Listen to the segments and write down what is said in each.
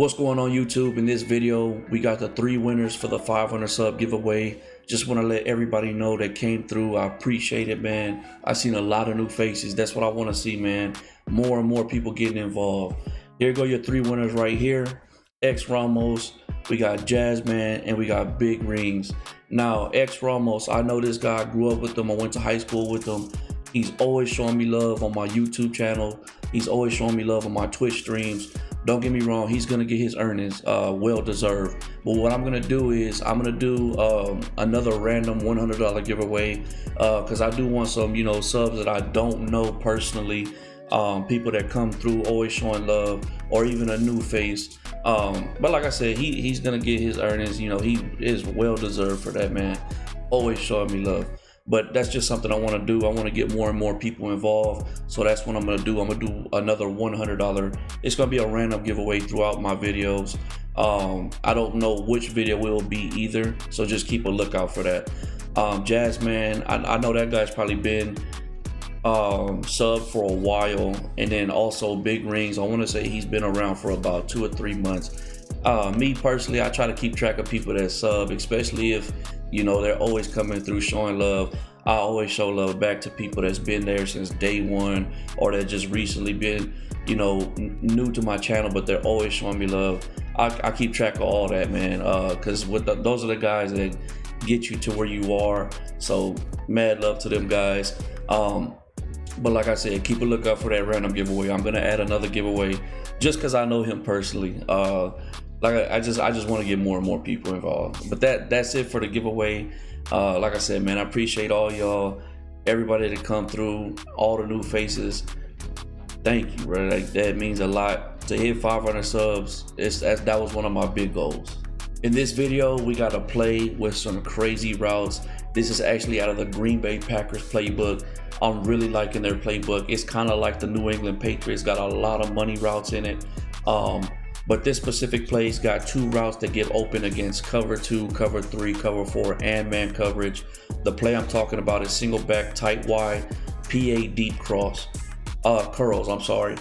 What's going on YouTube? In this video, we got the 3 winners for the 500 sub giveaway. Just want to let everybody know that came through. I appreciate it, man. I seen a lot of new faces. That's what I want to see, man. More and more people getting involved. Here go your 3 winners right here. X Ramos, we got Jazzman, and we got Big Rings. Now, X Ramos, I know this guy. I grew up with him. I went to high school with him. He's always showing me love on my YouTube channel. He's always showing me love on my Twitch streams. Don't get me wrong, he's gonna get his earnings, well deserved. But what I'm gonna do is I'm gonna do another random $100 giveaway because I do want some, subs that I don't know personally, people that come through always showing love, or even a new face. But like I said, he's gonna get his earnings. He is well deserved for that, man. Always showing me love. But that's just something I want to do. I want to get more and more people involved. So that's what I'm going to do. I'm going to do another $100. It's going to be a random giveaway throughout my videos. I don't know which video it will be either. So just keep a lookout for that. Jazzman, I know that guy's probably been sub for a while. And then also Big Rings, I want to say he's been around for about 2 or 3 months. Me personally, I try to keep track of people that sub, especially if they're always coming through showing love. I always show love back to people that's been there since day one, or that just recently been new to my channel, but they're always showing me love. I keep track of all that, man, because those are the guys that get you to where you are. So mad love to them guys. But like I said, keep a lookout for that random giveaway. I'm gonna add another giveaway just because I know him personally. I just want to get more and more people involved. But that's it for the giveaway. Like I said, man, I appreciate all y'all, everybody that come through, all the new faces. Thank you, bro. That means a lot. To hit 500 subs, that was one of my big goals. In this video, we got to play with some crazy routes. This is actually out of the Green Bay Packers playbook. I'm really liking their playbook. It's kind of like the New England Patriots, got a lot of money routes in it. But this specific play's got 2 routes that get open against cover 2, cover 3, cover 4, and man coverage. The play I'm talking about is single back, tight wide, PA deep curls, I'm sorry.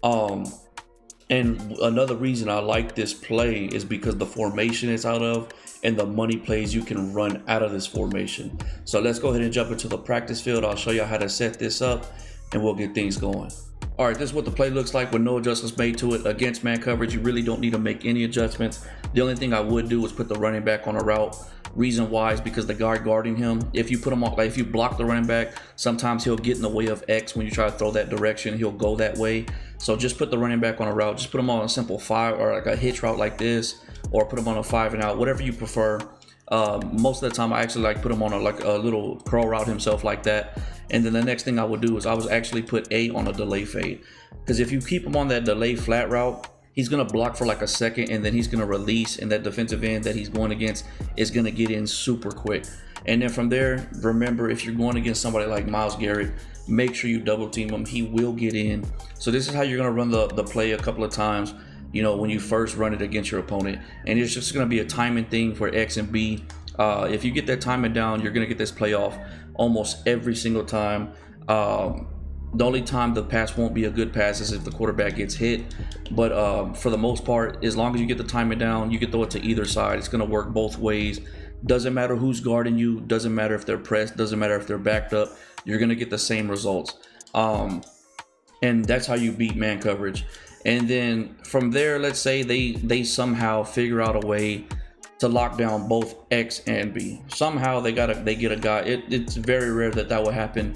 And another reason I like this play is because the formation it's out of and the money plays you can run out of this formation. So let's go ahead and jump into the practice field. I'll show you how to set this up and we'll get things going. All right, this is what the play looks like with no adjustments made to it. Against man coverage, you really don't need to make any adjustments. The only thing I would do is put the running back on a route. Reason why is because the guard guarding him, if you put him on, like if you block the running back, sometimes he'll get in the way of X when you try to throw that direction. He'll go that way. So just put the running back on a route. Just put him on a simple 5 or like a hitch route like this, or put him on a 5 and out, whatever you prefer. Most of the time I actually like put him on a little curl route himself like that. And then the next thing I would do is I would actually put A on a delay fade, because if you keep him on that delay flat route, he's gonna block for like a second and then he's gonna release, and that defensive end that he's going against is gonna get in super quick. And then from there, remember, if you're going against somebody like Myles Garrett, make sure you double team him. He will get in. So this is how you're gonna run the play a couple of times, when you first run it against your opponent. And it's just gonna be a timing thing for X and B. If you get that timing down, you're gonna get this play off almost every single time. The only time the pass won't be a good pass is if the quarterback gets hit. But for the most part, as long as you get the timing down, you can throw it to either side. It's gonna work both ways. Doesn't matter who's guarding you, doesn't matter if they're pressed, doesn't matter if they're backed up, you're gonna get the same results. And that's how you beat man coverage. And then from there, let's say they somehow figure out a way to lock down both X and B. Somehow they get a guy. It's very rare that will happen.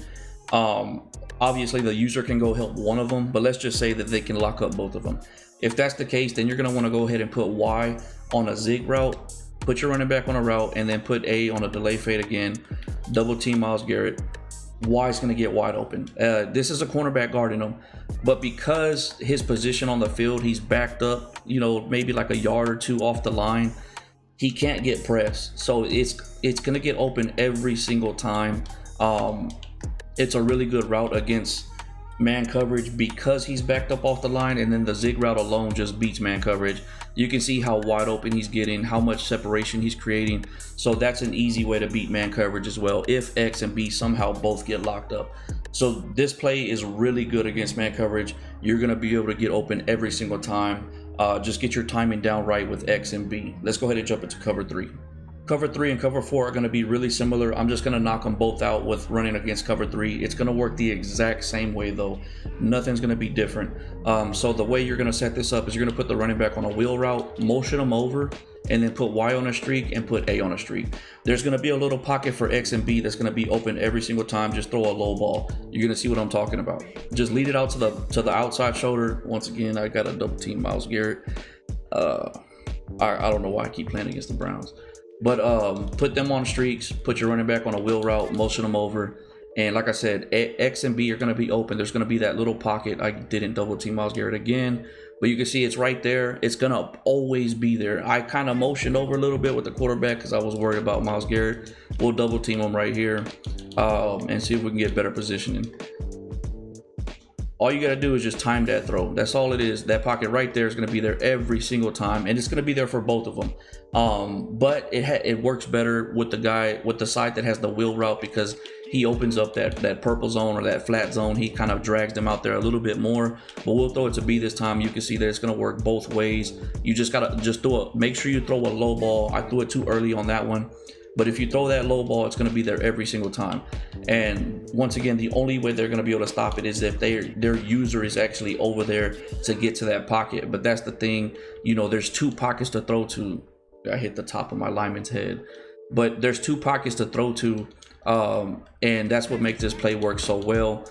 Obviously the user can go help one of them, but let's just say that they can lock up both of them. If that's the case, then you're gonna want to go ahead and put Y on a zig route, put your running back on a route, and then put A on a delay fade again. Double team Myles Garrett. Y is gonna get wide open. This is a cornerback guarding him, but because his position on the field, he's backed up, maybe like a yard or 2 off the line, he can't get pressed. So it's gonna get open every single time. It's a really good route against man coverage because he's backed up off the line, and then the zig route alone just beats man coverage. You can see how wide open he's getting, how much separation he's creating. So that's an easy way to beat man coverage as well, if X and B somehow both get locked up. So this play is really good against man coverage. You're gonna be able to get open every single time. Just get your timing down right with X and B. Let's go ahead and jump into cover 3. Cover 3 and cover 4 are going to be really similar. I'm just going to knock them both out with running against cover 3. It's going to work the exact same way though. Nothing's going to be different. So the way you're going to set this up is you're going to put the running back on a wheel route, motion them over, and then put Y on a streak and put A on a streak. There's going to be a little pocket for X and B that's going to be open every single time. Just throw a low ball. You're going to see what I'm talking about. Just lead it out to the outside shoulder. Once again, I got a double team Myles Garrett. I don't know why I keep playing against the Browns. But put them on streaks, put your running back on a wheel route, motion them over. And like I said, X and B are going to be open. There's going to be that little pocket. I didn't double team Myles Garrett again, but you can see it's right there. It's going to always be there. I kind of motioned over a little bit with the quarterback because I was worried about Myles Garrett. We'll double team him right here and see if we can get better positioning. All you got to do is just time that throw. That's all it is. That pocket right there is going to be there every single time, and it's going to be there for both of them. But it works better with the side that has the wheel route because he opens up that purple zone or that flat zone. He kind of drags them out there a little bit more. But we'll throw it to B this time. You can see that it's going to work both ways. You just got to make sure you throw a low ball. I threw it too early on that one. But if you throw that low ball, it's going to be there every single time. And once again, the only way they're going to be able to stop it is if their user is actually over there to get to that pocket. But that's the thing, there's 2 pockets to throw to. I hit the top of my lineman's head. But there's 2 pockets to throw to, and that's what makes this play work so well.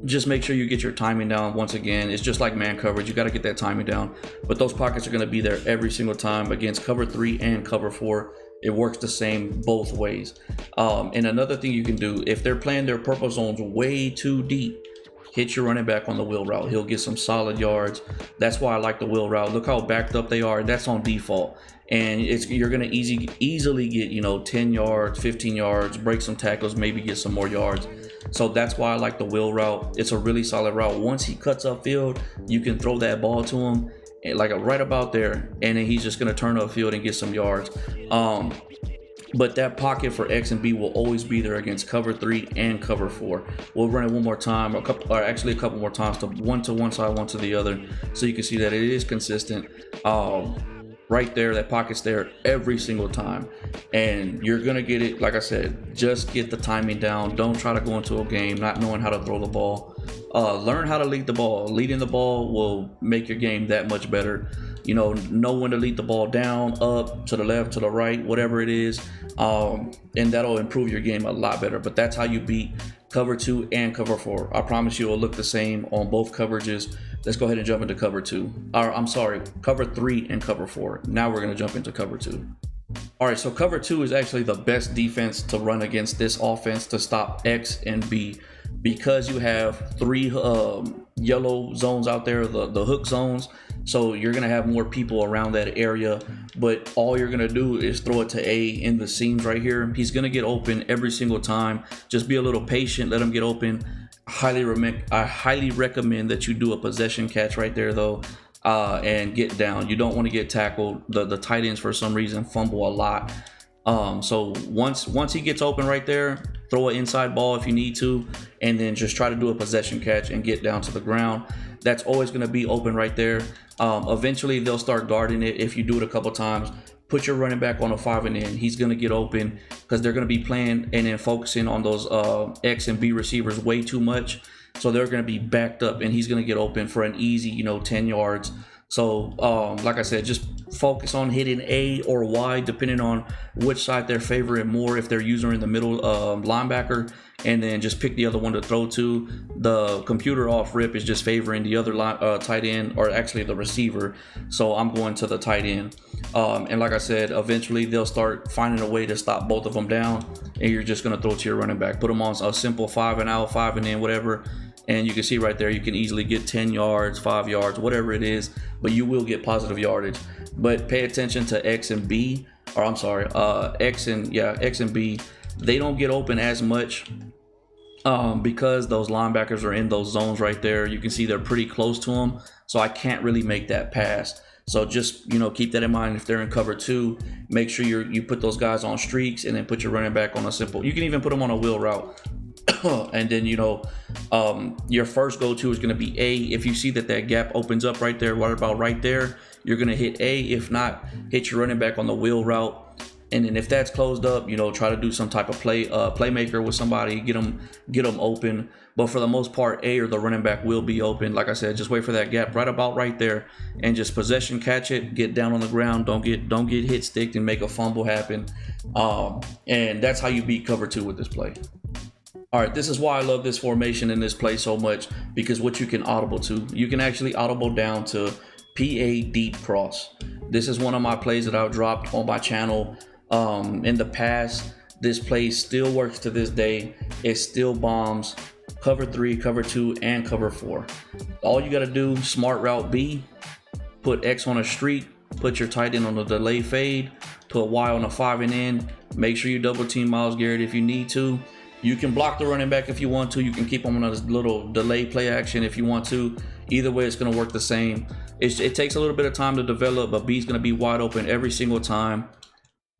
Just make sure you get your timing down. Once again, it's just like man coverage. You got to get that timing down. But those pockets are going to be there every single time against cover 3 and cover 4. It works the same both ways. And another thing you can do, if they're playing their purple zones way too deep, hit your running back on the wheel route. He'll get some solid yards. That's why I like the wheel route. Look how backed up they are. That's on default. And you're going to easily get, 10 yards, 15 yards, break some tackles, maybe get some more yards. So that's why I like the wheel route. It's a really solid route. Once he cuts upfield, you can throw that ball to him. Like right about there, and then he's just going to turn upfield and get some yards. But that pocket for X and B will always be there against cover 3 and cover 4. We'll run it one more time, a couple more times, one to one side, one to the other, so you can see that it is consistent. Right there, that pocket's there every single time, and you're gonna get it. Like I said, just get the timing down. Don't try to go into a game not knowing how to throw the ball. Learn how to lead the ball. Leading the ball will make your game that much better. Know when to lead the ball down, up, to the left, to the right, whatever it is, and that'll improve your game a lot better. But that's how you beat cover 2 and cover 4. I promise you it'll look the same on both coverages. Let's go ahead and jump into cover 2. Cover 3 and cover 4. Now we're going to jump into cover 2. All right, so cover 2 is actually the best defense to run against this offense to stop X and B, because you have 3 yellow zones out there, the hook zones. So you're going to have more people around that area, but all you're going to do is throw it to A in the seams right here. He's going to get open every single time. Just be a little patient, let him get open. I highly recommend that you do a possession catch right there though, and get down. You don't want to get tackled. The tight ends for some reason fumble a lot. So once he gets open right there, throw an inside ball if you need to, and then just try to do a possession catch and get down to the ground. That's always going to be open right there. Eventually they'll start guarding it. If you do it a couple times, put your running back on a 5 and in. He's going to get open because they're going to be playing and then focusing on those X and B receivers way too much. So they're going to be backed up, and he's going to get open for an easy, 10 yards. So like I said, just focus on hitting A or Y depending on which side they're favoring more. If they're using in the middle linebacker, and then just pick the other one to throw to. The computer off rip is just favoring the other tight end, or actually the receiver. So I'm going to the tight end. And like I said, eventually they'll start finding a way to stop both of them down, and you're just going to throw to your running back. Put them on a simple 5 and out, 5 and in, whatever. And you can see right there, you can easily get 10 yards, 5 yards, whatever it is, but you will get positive yardage. But pay attention to X and B, or I'm sorry, X and B. They don't get open as much because those linebackers are in those zones right there. You can see they're pretty close to them, so I can't really make that pass. So just, keep that in mind. If they're in cover 2, make sure you put those guys on streaks, and then put your running back on a simple. You can even put them on a wheel route. And then, you know, your first go-to is going to be A. If you see that that gap opens up right there, what about right there, you're going to hit A. If not, hit your running back on the wheel route. And then if that's closed up, you know, try to do some type of playmaker with somebody, get them open. But for the most part, A or the running back will be open. Like I said, just wait for that gap right about right there, and just possession catch it, get down on the ground, don't get hit sticked and make a fumble happen. And that's how you beat cover 2 with this play. All right, this is why I love this formation in this play so much, because what you can audible to, you can actually audible down to PA deep cross. This is one of my plays that I've dropped on my channel in the past. This play still works to this day. It still bombs cover 3, cover 2, and cover 4. All you got to do, smart route B, put X on a streak, put your tight end on a delay fade, put Y on a 5 and in. Make sure you double team Myles Garrett if you need to. You can block the running back if you want to. You can keep him on a little delay play action if you want to. Either way, it's going to work the same. It takes a little bit of time to develop, but B's going to be wide open every single time.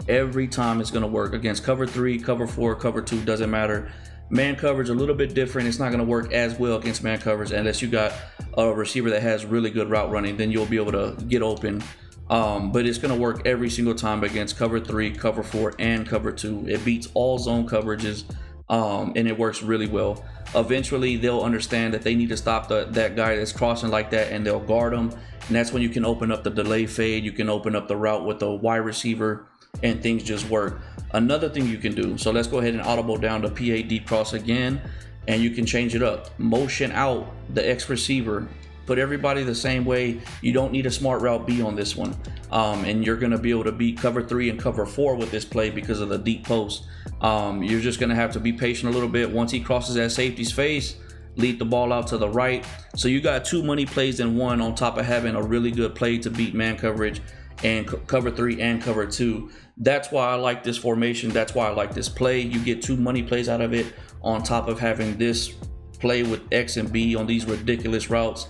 Every time it's going to work against cover 3, cover 4, cover 2, doesn't matter. Man coverage a little bit different. It's not going to work as well against man coverage unless you got a receiver that has really good route running. Then you'll be able to get open. But it's going to work every single time against cover 3, cover 4, and cover 2. It beats all zone coverages. And it works really well. Eventually, they'll understand that they need to stop that guy that's crossing like that, and they'll guard him. And that's when you can open up the delay fade. You can open up the route with the wide receiver, and things just work. Another thing you can do, so let's go ahead and audible down to PA deep cross again, and you can change it up. Motion out the X receiver. Put everybody the same way. You don't need a smart route B on this one. And you're going to be able to beat cover 3 and cover 4 with this play because of the deep post. You're just going to have to be patient a little bit. Once he crosses that safety's face, lead the ball out to the right. So you got 2 money plays in one, on top of having a really good play to beat man coverage and cover 3 and cover 2. That's why I like this formation. That's why I like this play. You get 2 money plays out of it, on top of having this play with X and B on these ridiculous routes.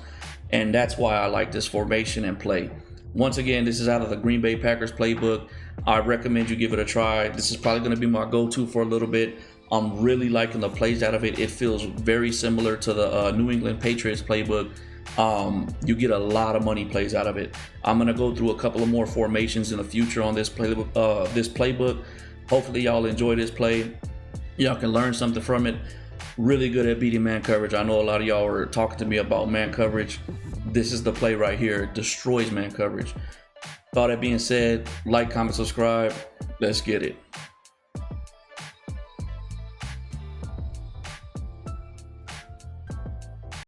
And that's why I like this formation and play. Once again, this is out of the Green Bay Packers playbook. I recommend you give it a try. This is probably going to be my go-to for a little bit. I'm really liking the plays out of it. It feels very similar to the New England Patriots playbook. You get a lot of money plays out of it. I'm going to go through a couple of more formations in the future on this playbook. Hopefully y'all enjoy this play. Y'all can learn something from it. Really good at beating man coverage. I know a lot of y'all are talking to me about man coverage. This is the play right here. It destroys man coverage. All that being said, like, comment, subscribe. Let's get it.